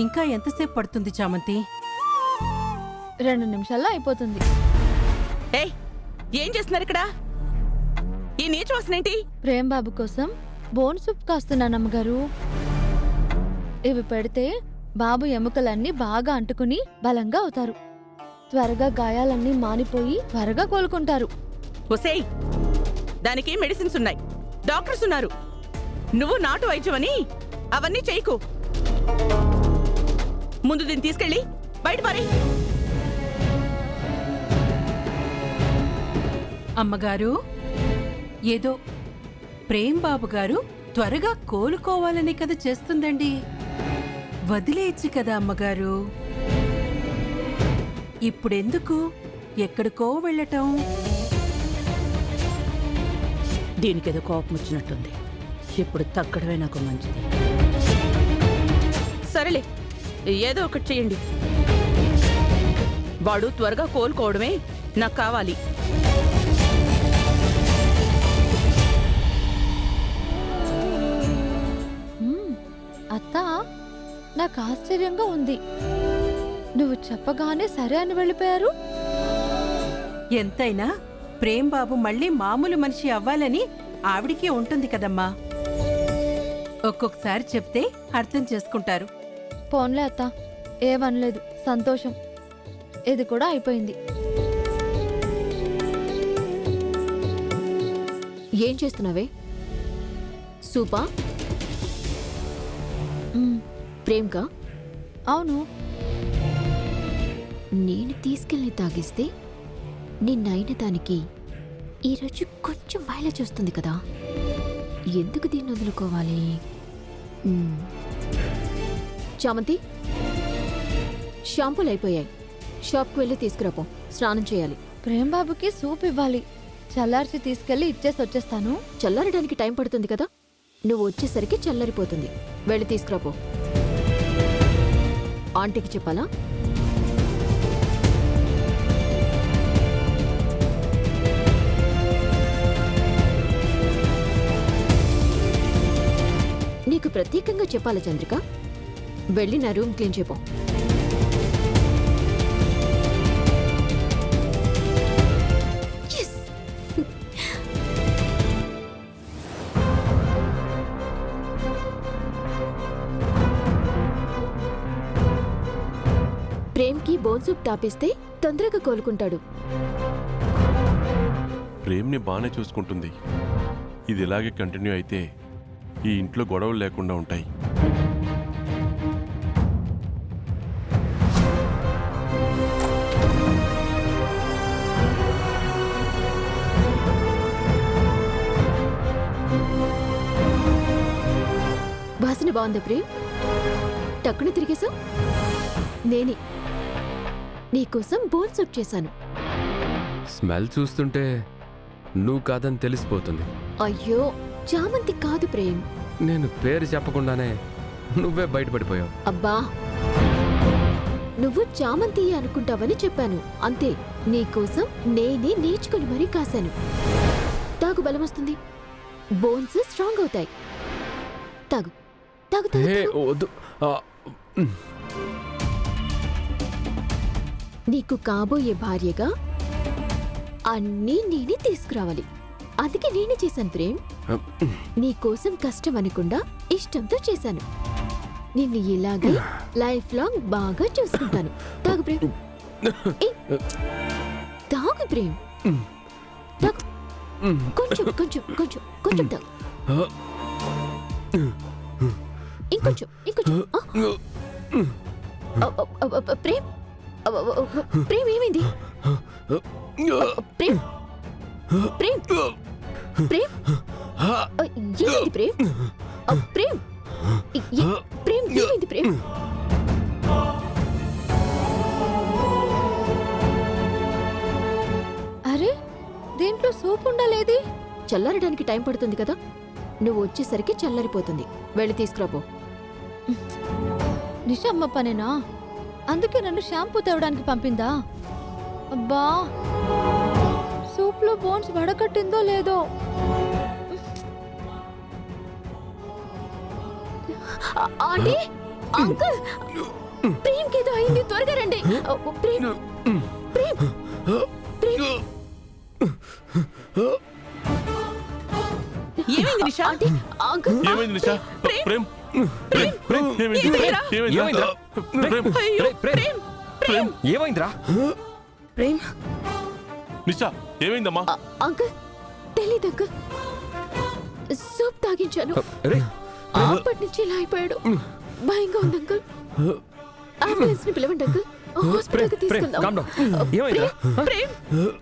ఇంకా ఎంతసేపు పడుతుంది చామంతి? 2 నిమిషాల్లో అయిపోతుంది. ఏయ్, ఏం చేస్తున్నారు ఇక్కడ? ఈ నీచు వాసనేంటి? ప్రేమ్ బాబు కోసం బోన్ సూప్ కాస్తున్నానమ్మగారు. ఇవి పెడితే బాబు ఎముకలన్నీ బాగా అంటుకుని బలంగా అవుతారు. త్వరగా గాయాలన్నీ మానిపోయి త్వరగా కోలుకుంటారు. ఒసేయ్, దానికి మెడిసిన్స్ ఉన్నాయి, డాక్టర్స్ ఉన్నారు. నువ్వు నాటు వైద్యమని అవన్నీ చేయకు. ముందు దీన్ని తీసుకెళ్ళి బయట పారే. అమ్మగారు, ఏదో ప్రేమ్ బాబు గారు త్వరగా కోలుకోవాలని కదా చేస్తుందండి. వదిలేయచ్చు కదా అమ్మగారు. ఇప్పుడెందుకు ఎక్కడికో వెళ్ళటం? దీనికేదో కోపం వచ్చినట్టుంది. ఇప్పుడు తగ్గడమే నాకు మంచిది. సరేలే, ఏదో ఒకటి చెయ్యండి. వాడు త్వరగా కోలుకోవడమే నాకు కావాలి. అత్త, నాకు ఆశ్చర్యంగా ఉంది. నువ్వు చెప్పగానే సరే అని వెళ్ళిపోయారు. ఎంతైనా ప్రేమ్ బాబు మళ్ళీ మామూలు మనిషి అవ్వాలని ఆవిడికి ఉంటుంది కదమ్మా. ఒక్కొక్కసారి చెప్తే అర్థం చేసుకుంటారు. పోన్లే అత్త, ఏమనలేదు. సంతోషం. ఇది కూడా అయిపోయింది. ఏం చేస్తున్నావే? సూపా? ప్రేమ్కా? అవును. నేను తీసుకెళ్ళి తాగిస్తే నిన్నైన దానికి ఈరోజు కొంచెం మైలేజ్ వస్తుంది కదా, ఎందుకు దీన్ని వదులుకోవాలి? చామంతి, షాంపూలు అయిపోయాయి. షాప్కి వెళ్ళి తీసుకురాపో, స్నానం చేయాలి. ప్రేమ్ బాబుకి సూప్ ఇవ్వాలి. చల్లార్చి తీసుకెళ్లి ఇచ్చేసి వచ్చేస్తాను. చల్లారడానికి టైం పడుతుంది కదా, నువ్వు వచ్చేసరికి చల్లారిపోతుంది. వెళ్ళి తీసుకురాపో. ఆంటీకి చెప్పాలా? నీకు ప్రత్యేకంగా చెప్పాలా చంద్రిక? వెళ్ళి నా రూమ్ క్లీన్ చేయపో. ప్రేమ్కి బోన్ సూప్ తాపిస్తే తొందరగా కోలుకుంటాడు. ప్రేమ్ని బాగానే చూసుకుంటుంది. ఇది ఇలాగే కంటిన్యూ అయితే ఈ ఇంట్లో గొడవలు లేకుండా ఉంటాయి. వాసన బాగుందా ప్రేమ్? టక్కున తిరిగేశావు. నేనే నీకోసం బోన్ సూప్ చేశాను. స్మెల్ చూస్తుంటే నువ్వు కాదని తెలిసిపోతుంది. అయ్యో, చామంతి కాదు ప్రేమ్. నేను పేరు చెప్పకుండానే నువ్వే బయటపడిపోయావు. అబ్బా, నువ్వు చామంతి అనుకుంటావని చెప్పాను అంతే. నీకోసం నేనే నేర్చుకుని మరీ కాశాను. తాగు, బలం వస్తుంది. బోన్స్ స్ట్రాంగ్ అవుతాయి. తాగు తాగు తాగు. వద్దు. నీకు కాబోయే భార్యగా అన్నీ నేనే తీసుకురావాలి. అందుకే నేనే చేశాను ప్రేమ్. నీకోసం కష్టం అనకుండా ఇష్టంతో చేశాను. నిన్ను ఇలాగే లైఫ్ లాంగ్ బాగా చూసుకుంటాను. తాగు ప్రేమ్. తాగు ప్రేమ్. తాగు. కొంచెం కొంచెం కొంచెం కొంచెం తాగు. ఇంకొంచెం ఇంకొంచెం. ప్రేమ్, ప్రేమ్ ఏమైంది? ప్రేమ్, ప్రేమ్, ప్రేమ్, ఏమైంది ప్రేమ్? ప్రేమ్, ప్రేమ్ ఏమైంది ప్రేమ్? అరే, దీంట్లో సూప్ ఉండలేది. చల్లారడానికి టైం పడుతుంది కదా, నువ్వు వచ్చేసరికి చల్లారిపోతుంది. వెళ్ళి తీసుకురాపో. నిషమ్మ పనేనా? అందుకే నన్ను షాంపూ తేవడానికి పంపిందా? అబ్బా, సూప్లో బోన్స్ వడకట్టిందో లేదో. ఆంటీ, అంకుల్ ప్రేమ్ కేదో అయింది, త్వరగా రండి. ప్రేమ్ ప్రేమ్ ప్రేమ్ ఏమైంది నిషా? అంటే అంకుల్ ఏమైంది నిషా? ప్రేమ్ ప్రేమ్ ప్రేమ్ ఏమైంది? ఏమైందిరా? ఏమైందిరా? ప్రేమ్ అయ్యో, ప్రేమ్ ప్రేమ్ ఏమైందిరా? ప్రేమ్ నిషా ఏమైందమ్మా? అంకుల్ తెలీదు అంకుల్, సూప్ తాగించాను, రే అప్పటి నుంచి ఇలా అయిపోయాడు. భయంగా ఉంది అంకుల్. అంబులెన్స్ ని పిలవండి అంకుల్, హాస్పిటల్ కి ప్రేమ్ తీసుకెళ్దాం. Calm down. ఏమైందిరా? ప్రేమ్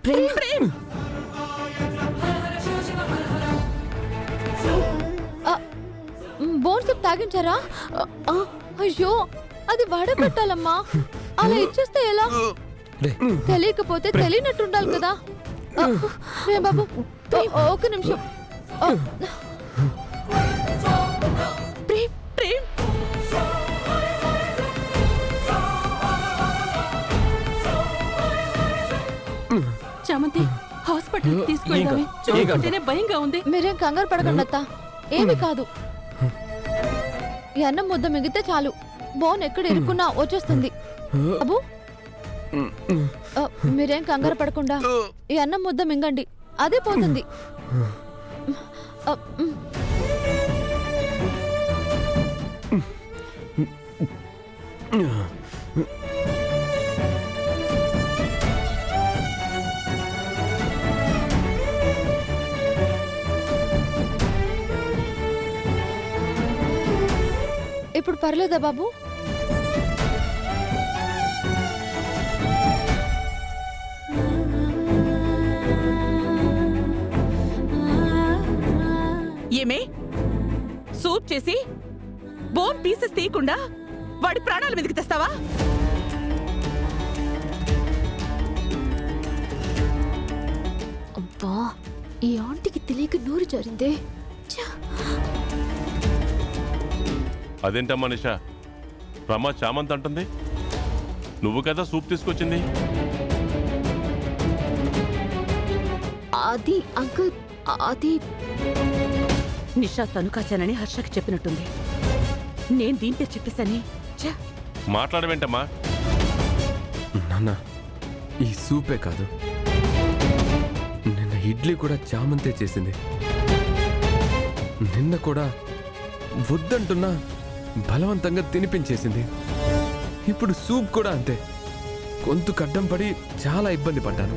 ప్రేమ్ ప్రేమ్ బోన్ సూప్ తాగించారా? అయ్యో అది వడబెట్టాలమ్మా, అలా ఇచ్చేస్తే ఎలా? రే తెలియకపోతే తెలియనట్టుండాలి కదా. ప్రేమ్ బాబు ఒక నిమిషం. ప్రేమ్ ప్రేమ్ చామంతి హాస్పిటల్ కి తీసుకెళ్దామే, చూస్తుంటేనే భయంగా ఉంది. మీరేం కంగారు పడకండి అత్త, ఏమి కాదు. ఈ అన్నం ముద్ద మిగితే చాలు, బోన్ ఎక్కడ ఇరుక్కున్నా వచ్చేస్తుంది. బాబు మీరేం కంగారు పడకుండా ఈ అన్నం ముద్ద మింగండి, అదే పోతుంది. ఇప్పుడు పర్లేదా బాబు? ఏమే సూప్ చేసి బోన్ పీసెస్ తీయకుండా వాడి ప్రాణాల మీదకి తెస్తావా? అబ్బా, ఈ ఆంటీకి తెలియక నోరు జారిందే. ఛ! అదేంటమ్మా నిషా, రమ చామంత్ అంటుంది, నువ్వు కదా సూప్ తీసుకొచ్చింది. అది అంకుల్, అది నిషా తను కాచానని హర్షకి చెప్పినట్టుంది. నేను దీంట్లో చెప్పేశాని. ఛ! మాట్లాడవేంటమ్మా? నాన్న ఈ సూపే కాదు, నిన్న ఇడ్లీ కూడా చామంతే చేసింది. నిన్న కూడా వద్దంటున్నా బలవంతంగా తినిపించేసింది. ఇప్పుడు సూప్ కూడా అంతే, గొంతుకు అడ్డం పడి చాలా ఇబ్బంది పడ్డాను.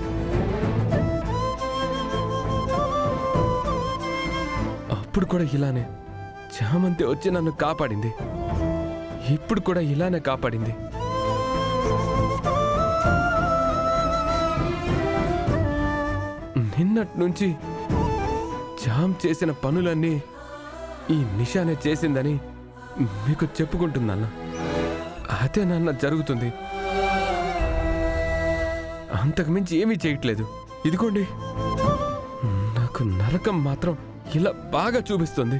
అప్పుడు కూడా ఇలానే చామంతి వచ్చి నన్ను కాపాడింది, ఇప్పుడు కూడా ఇలానే కాపాడింది. నిన్నటి నుంచి జామ్ చేసిన పనులన్నీ ఈ నిషానే చేసిందని మీకు చెప్పుకుంటున్నాన్న. అదే నాన్న జరుగుతుంది, అంతకుమించి ఏమీ చేయట్లేదు. ఇదిగోండి, నాకు నరకం మాత్రం ఇలా బాగా చూపిస్తుంది.